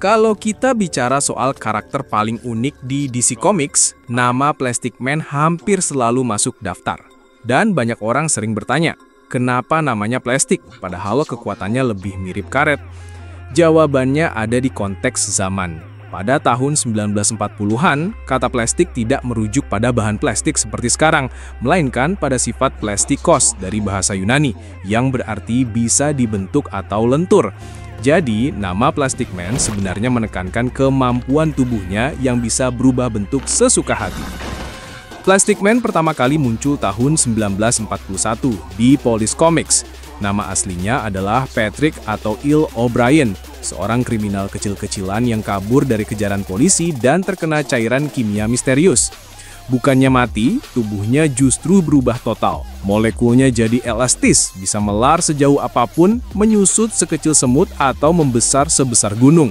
Kalau kita bicara soal karakter paling unik di DC Comics, nama Plastic Man hampir selalu masuk daftar. Dan banyak orang sering bertanya, kenapa namanya plastik padahal kekuatannya lebih mirip karet? Jawabannya ada di konteks zaman. Pada tahun 1940-an, kata plastik tidak merujuk pada bahan plastik seperti sekarang, melainkan pada sifat plastikos dari bahasa Yunani, yang berarti bisa dibentuk atau lentur. Jadi, nama Plastic Man sebenarnya menekankan kemampuan tubuhnya yang bisa berubah bentuk sesuka hati. Plastic Man pertama kali muncul tahun 1941 di Police Comics. Nama aslinya adalah Patrick atau Il O'Brien, seorang kriminal kecil-kecilan yang kabur dari kejaran polisi dan terkena cairan kimia misterius. Bukannya mati, tubuhnya justru berubah total. Molekulnya jadi elastis, bisa melar sejauh apapun, menyusut sekecil semut atau membesar sebesar gunung.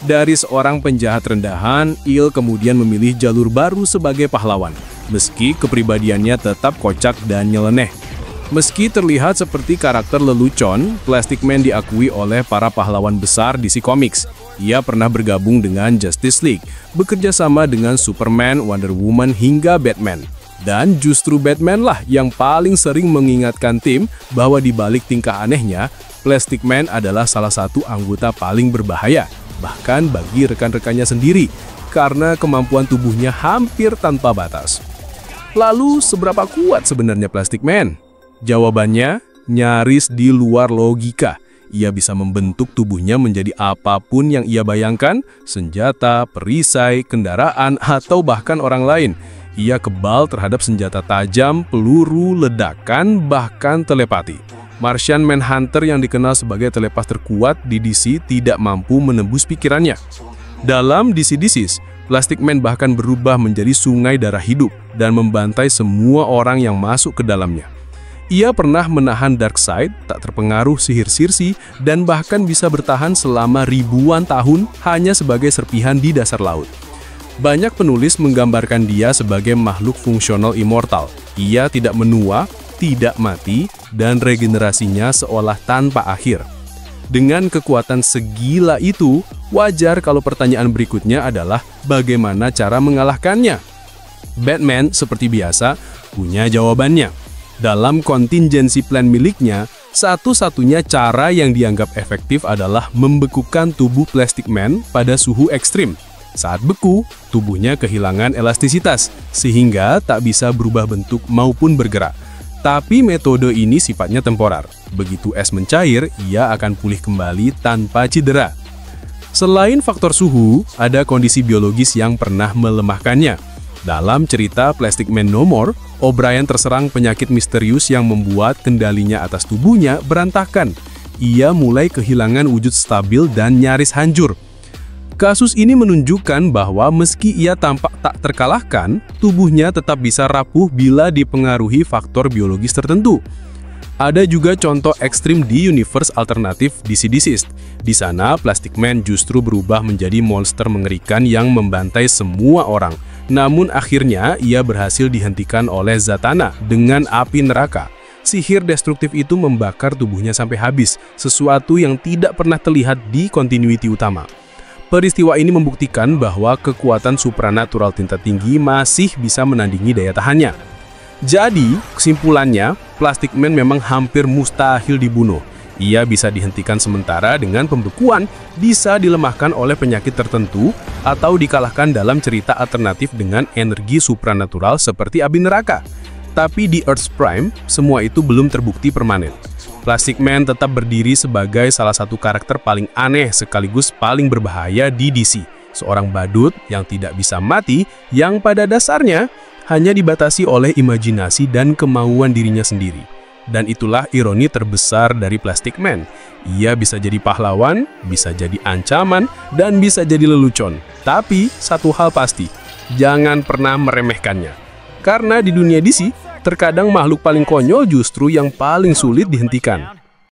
Dari seorang penjahat rendahan, Il kemudian memilih jalur baru sebagai pahlawan. Meski kepribadiannya tetap kocak dan nyeleneh. Meski terlihat seperti karakter lelucon, Plastic Man diakui oleh para pahlawan besar DC Comics. Ia pernah bergabung dengan Justice League, bekerja sama dengan Superman, Wonder Woman, hingga Batman. Dan justru Batman lah yang paling sering mengingatkan tim bahwa di balik tingkah anehnya, Plastic Man adalah salah satu anggota paling berbahaya, bahkan bagi rekan-rekannya sendiri, karena kemampuan tubuhnya hampir tanpa batas. Lalu, seberapa kuat sebenarnya Plastic Man? Jawabannya, nyaris di luar logika. Ia bisa membentuk tubuhnya menjadi apapun yang ia bayangkan, senjata, perisai, kendaraan, atau bahkan orang lain. Ia kebal terhadap senjata tajam, peluru, ledakan, bahkan telepati. Martian Manhunter yang dikenal sebagai telepas terkuat di DC tidak mampu menembus pikirannya. Dalam DC-DCs, Plastic Man bahkan berubah menjadi sungai darah hidup dan membantai semua orang yang masuk ke dalamnya. Ia pernah menahan Darkseid, tak terpengaruh sihir Circe, dan bahkan bisa bertahan selama ribuan tahun hanya sebagai serpihan di dasar laut. Banyak penulis menggambarkan dia sebagai makhluk fungsional immortal. Ia tidak menua, tidak mati, dan regenerasinya seolah tanpa akhir. Dengan kekuatan segila itu, wajar kalau pertanyaan berikutnya adalah bagaimana cara mengalahkannya? Batman, seperti biasa, punya jawabannya. Dalam kontingensi plan miliknya, satu-satunya cara yang dianggap efektif adalah membekukan tubuh Plastic Man pada suhu ekstrim. Saat beku, tubuhnya kehilangan elastisitas, sehingga tak bisa berubah bentuk maupun bergerak. Tapi metode ini sifatnya temporer. Begitu es mencair, ia akan pulih kembali tanpa cedera. Selain faktor suhu, ada kondisi biologis yang pernah melemahkannya. Dalam cerita Plastic Man No More, O'Brien terserang penyakit misterius yang membuat kendalinya atas tubuhnya berantakan. Ia mulai kehilangan wujud stabil dan nyaris hancur. Kasus ini menunjukkan bahwa meski ia tampak tak terkalahkan, tubuhnya tetap bisa rapuh bila dipengaruhi faktor biologis tertentu. Ada juga contoh ekstrim di universe alternatif DC-DCs. Di sana, Plastic Man justru berubah menjadi monster mengerikan yang membantai semua orang. Namun akhirnya ia berhasil dihentikan oleh Zatanna dengan api neraka. Sihir destruktif itu membakar tubuhnya sampai habis, sesuatu yang tidak pernah terlihat di continuity utama. Peristiwa ini membuktikan bahwa kekuatan supranatural tingkat tinggi masih bisa menandingi daya tahannya. Jadi, kesimpulannya, Plastic Man memang hampir mustahil dibunuh. Ia bisa dihentikan sementara dengan pembekuan, bisa dilemahkan oleh penyakit tertentu, atau dikalahkan dalam cerita alternatif dengan energi supranatural seperti api neraka. Tapi di Earth's Prime, semua itu belum terbukti permanen. Plastic Man tetap berdiri sebagai salah satu karakter paling aneh sekaligus paling berbahaya di DC. Seorang badut yang tidak bisa mati, yang pada dasarnya hanya dibatasi oleh imajinasi dan kemauan dirinya sendiri. Dan itulah ironi terbesar dari Plastic Man. Ia bisa jadi pahlawan, bisa jadi ancaman, dan bisa jadi lelucon. Tapi, satu hal pasti, jangan pernah meremehkannya. Karena di dunia DC, terkadang makhluk paling konyol justru yang paling sulit dihentikan.